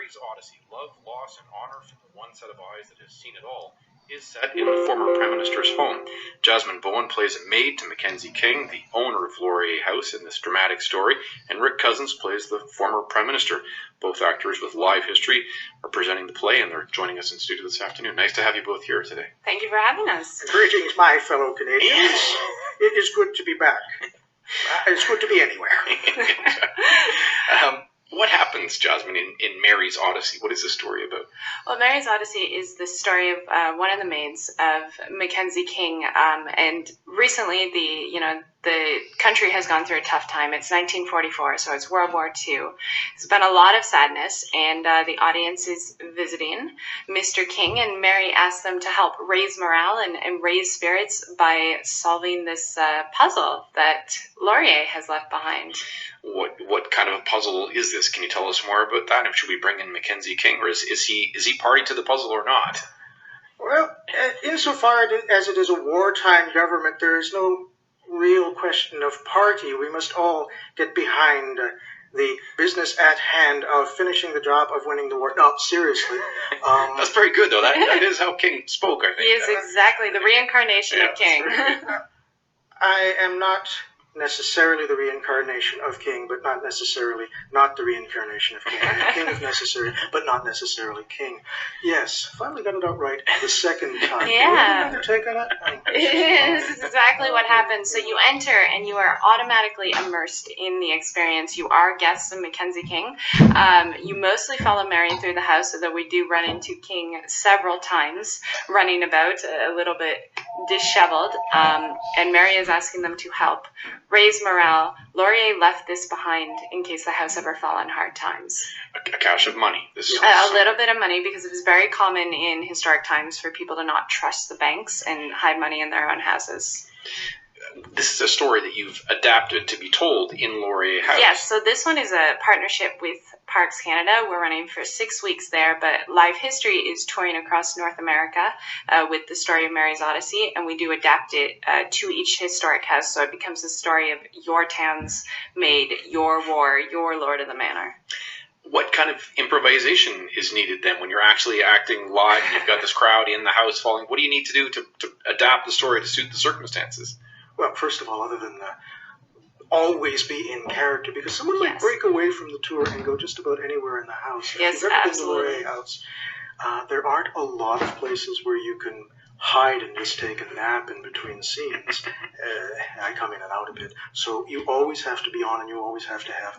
Mary's Odyssey, Love, Loss, and Honor from the One Set of Eyes That Has Seen It All, is set in the former Prime Minister's home. Jasmine Bowen plays a maid to Mackenzie King, the owner of Laurier House in this dramatic story, and Rick Cousins plays the former Prime Minister. Both actors with live history are presenting the play, and they're joining us in studio this afternoon. Nice to have you both here today. Thank you for having us. Greetings, my fellow Canadians. It is good to be back. It's good to be anywhere. What happens, Jasmine, in Mary's Odyssey? What is the story about? Well, Mary's Odyssey is the story of one of the maids of Mackenzie King, and recently the country has gone through a tough time. It's 1944, so it's World War II. There's been a lot of sadness, and the audience is visiting Mr. King, and Mary asks them to help raise morale and raise spirits by solving this puzzle that Laurier has left behind. What kind of a puzzle is this? Can you tell us more about that? And should we bring in Mackenzie King, or is he party to the puzzle or not? Well, insofar as it is a wartime government, there is no real question of party. We must all get behind the business at hand of finishing the job of winning the war. No, seriously. That's very good, though. That is how King spoke, I think. He is exactly the reincarnation of King. I am not necessarily the reincarnation of King, but not necessarily not the reincarnation of King. I'm King if necessary, but not necessarily King. Yes, finally got it out right the second time. Yeah. Another take on it? This is exactly what happens. So you enter and you are automatically immersed in the experience. You are guests of Mackenzie King. You mostly follow Mary through the house, although we do run into King several times, running about a little bit disheveled. And Mary is asking them to help raise morale. Laurier left this behind in case the house ever fell on hard times. A cache of money. A little bit of money, because it was very common in historic times for people to not trust the banks and hide money in their own houses. This is a story that you've adapted to be told in Laurier House. Yes, so this one is a partnership with Parks Canada. We're running for 6 weeks there, but Live History is touring across North America with the story of Mary's Odyssey, and we do adapt it to each historic house, so it becomes the story of your town's maid, your war, your lord of the manor. What kind of improvisation is needed then when you're actually acting live and you've got this crowd in the house following? What do you need to do to adapt the story to suit the circumstances? Well, first of all, other than always be in character, because someone might break away from the tour and go just about anywhere in the house. Yes, if you've ever absolutely. been to the Laurier House, there aren't a lot of places where you can hide and just take a nap in between scenes. I come in and out a bit. So you always have to be on, and you always have to have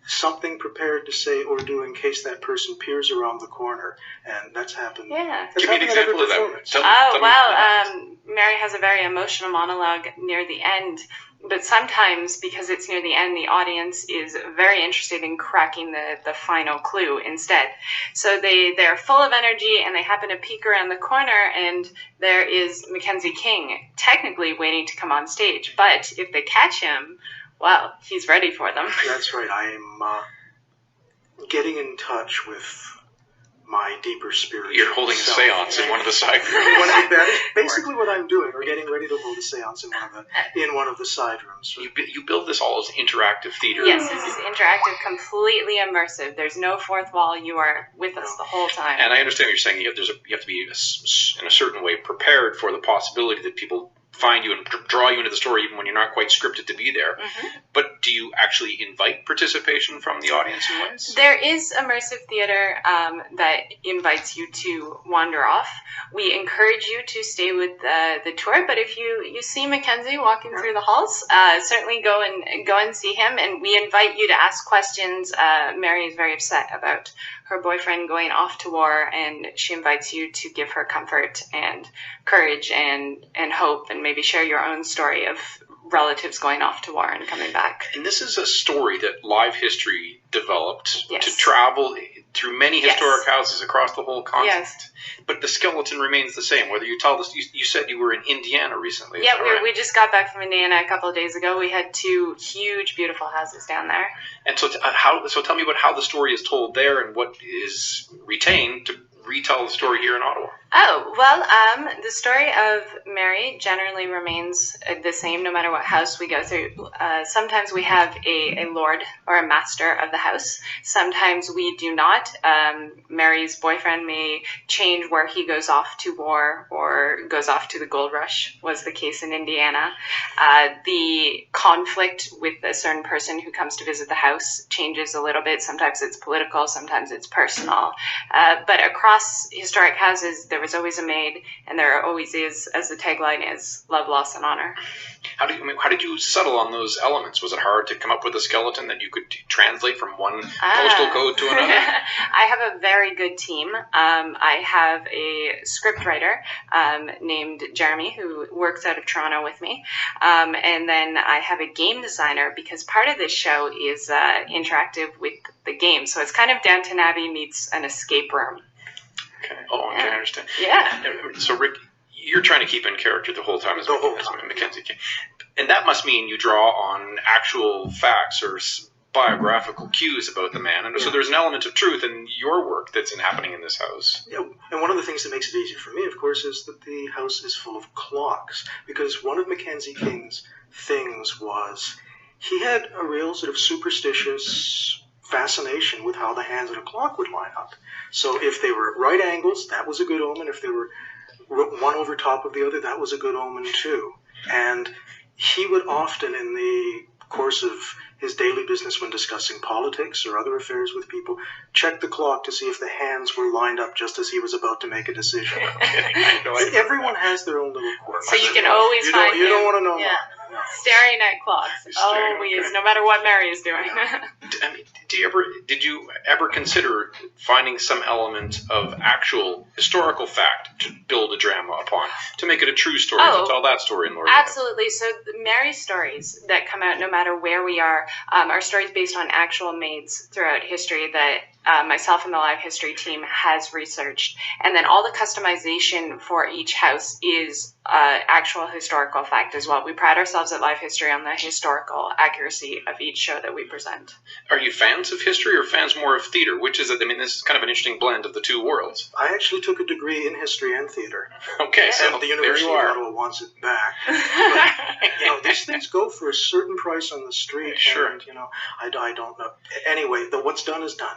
something prepared to say or do in case that person peers around the corner. And that's happened. Yeah. Give me an example of that. Mary has a very emotional monologue near the end, but sometimes, because it's near the end, the audience is very interested in cracking the final clue instead. So they're full of energy, and they happen to peek around the corner, and there is Mackenzie King technically waiting to come on stage. But if they catch him, well, he's ready for them. That's right. I am getting in touch with my deeper spirit. You're holding self. a seance in one of the side rooms. That is basically what I'm doing, or getting ready to hold a seance in one of the side rooms. You build this all as interactive theater. Yes, this is interactive, completely immersive. There's no fourth wall. You are with us the whole time. And I understand what you're saying. You have to be in a certain way prepared for the possibility that people find you and draw you into the story even when you're not quite scripted to be there. Mm-hmm. But do you actually invite participation from the audience in ways? There is immersive theater that invites you to wander off. We encourage you to stay with the tour, but if you see Mackenzie walking through the halls, certainly go and see him, and we invite you to ask questions. Mary is very upset about her boyfriend going off to war, and she invites you to give her comfort and courage and hope, and maybe share your own story of relatives going off to war and coming back. And this is a story that Live History developed to Yes. travel through many Yes. historic houses across the whole continent. Yes. But the skeleton remains the same. Whether you tell this, you said you were in Indiana recently. Yeah, is that right? we just got back from Indiana a couple of days ago. We had 2 huge, beautiful houses down there. And so tell me about how the story is told there and what is retained to retell the story here in Ottawa? Oh, well, the story of Mary generally remains the same no matter what house we go through. Sometimes we have a lord or a master of the house. Sometimes we do not. Mary's boyfriend may change where he goes off to war or goes off to the gold rush, was the case in Indiana. The conflict with a certain person who comes to visit the house changes a little bit. Sometimes it's political, sometimes it's personal. But across historic houses, there was always a maid, and there always is, as the tagline is, love, loss, and honor. How did you settle on those elements? Was it hard to come up with a skeleton that you could translate from one postal code to another? I have a very good team. I have a scriptwriter named Jeremy who works out of Toronto with me. And then I have a game designer because part of this show is interactive with the game. So it's kind of Downton Abbey meets an escape room. Okay. Oh, okay, I understand. Yeah. So, Rick, you're trying to keep in character the whole time as Mackenzie King. And that must mean you draw on actual facts or biographical cues about the man. And so there's an element of truth in your work that's happening in this house. Yeah, and one of the things that makes it easier for me, of course, is that the house is full of clocks. Because one of Mackenzie King's things was he had a real sort of superstitious fascination with how the hands of a clock would line up. So if they were at right angles, that was a good omen. If they were one over top of the other, that was a good omen too. And he would often, in the course of his daily business when discussing politics or other affairs with people, check the clock to see if the hands were lined up just as he was about to make a decision. Everyone has their own little quirk. So you can always find him. You don't want to know. Yeah. Staring at clocks. Always, no matter what Mary is doing. Did you ever consider finding some element of actual historical fact to build a drama upon, to make it a true story, to tell that story in Lord? Absolutely. So Mary's stories that come out, no matter where we are stories based on actual maids throughout history that myself and the live history team has researched. And then all the customization for each house is actual historical fact as well. We pride ourselves at live history on the historical accuracy of each show that we present. Are you fans of history or fans more of theater? Which is it? I mean, this is kind of an interesting blend of the two worlds. I actually took a degree in history and theater. Okay, so and the University of Ottawa wants it back. But, these things go for a certain price on the street. Sure. And, I don't know. Anyway, what's done is done.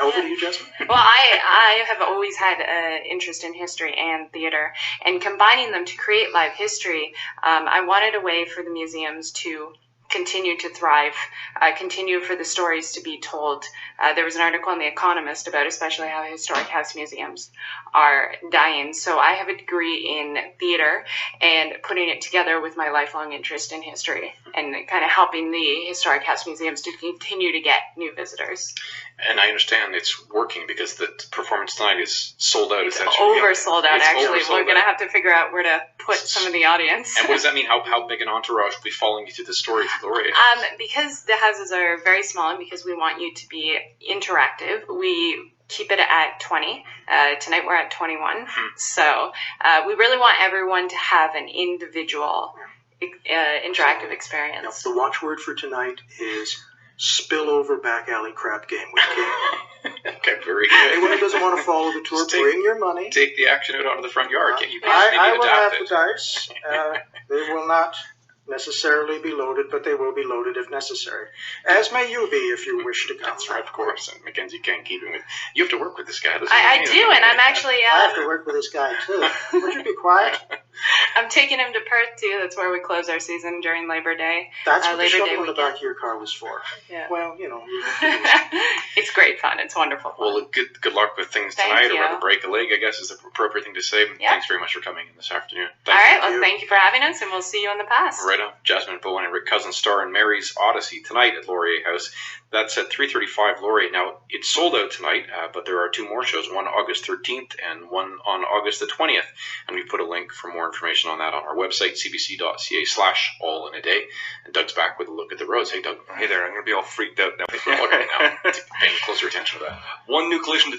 Over to you, Jasmine. Well, I have always had an interest in history and theater, and combining them to create live history, I wanted a way for the museums to continue to thrive, continue for the stories to be told. There was an article in The Economist about especially how historic house museums are dying. So I have a degree in theater and putting it together with my lifelong interest in history and kind of helping the historic house museums to continue to get new visitors. And I understand it's working because the performance tonight is sold out. It's essentially. oversold out, actually. We're going to have to figure out where to put some of the audience. And what does that mean? How big an entourage will be following you through the story? Because the houses are very small and because we want you to be interactive, we keep it at 20. Tonight we're at 21. So we really want everyone to have an individual interactive experience. Now, the watchword for tonight is spillover back alley crap game with King. Okay, very good. Anyone who doesn't want to follow the tour, bring your money. Take the action out onto the front yard. Can't you I will have the dice. They will not necessarily be loaded, but they will be loaded if necessary. As may you be if you wish to come. That's right, of course. And Mackenzie can't keep him with. You have to work with this guy. I do, and I'm actually. I have to work with this guy too. Would you be quiet? I'm taking him to Perth too. That's where we close our season during Labor Day. That's what the shovel in the back of your car was for. Yeah. Well, it's great fun. It's wonderful. Well, good luck with things tonight. Or rather, break a leg, I guess, is the appropriate thing to say. Yeah. Thanks very much for coming in this afternoon. All right. Well, thank you for having us, and we'll see you on the pass. Right on. Jasmine, Bowen, and Rick Cousins star in Mary's Odyssey tonight at Laurier House. That's at 335 Laurier. Now, it's sold out tonight, but there are two more shows, one August 13th and one on August the 20th. And we put a link for more information on that on our website, cbc.ca/all-in-a-day. And Doug's back with a look at the roads. Hey, Doug. Hey there. I'm going to be all freaked out now. Paying closer attention to that. One new collision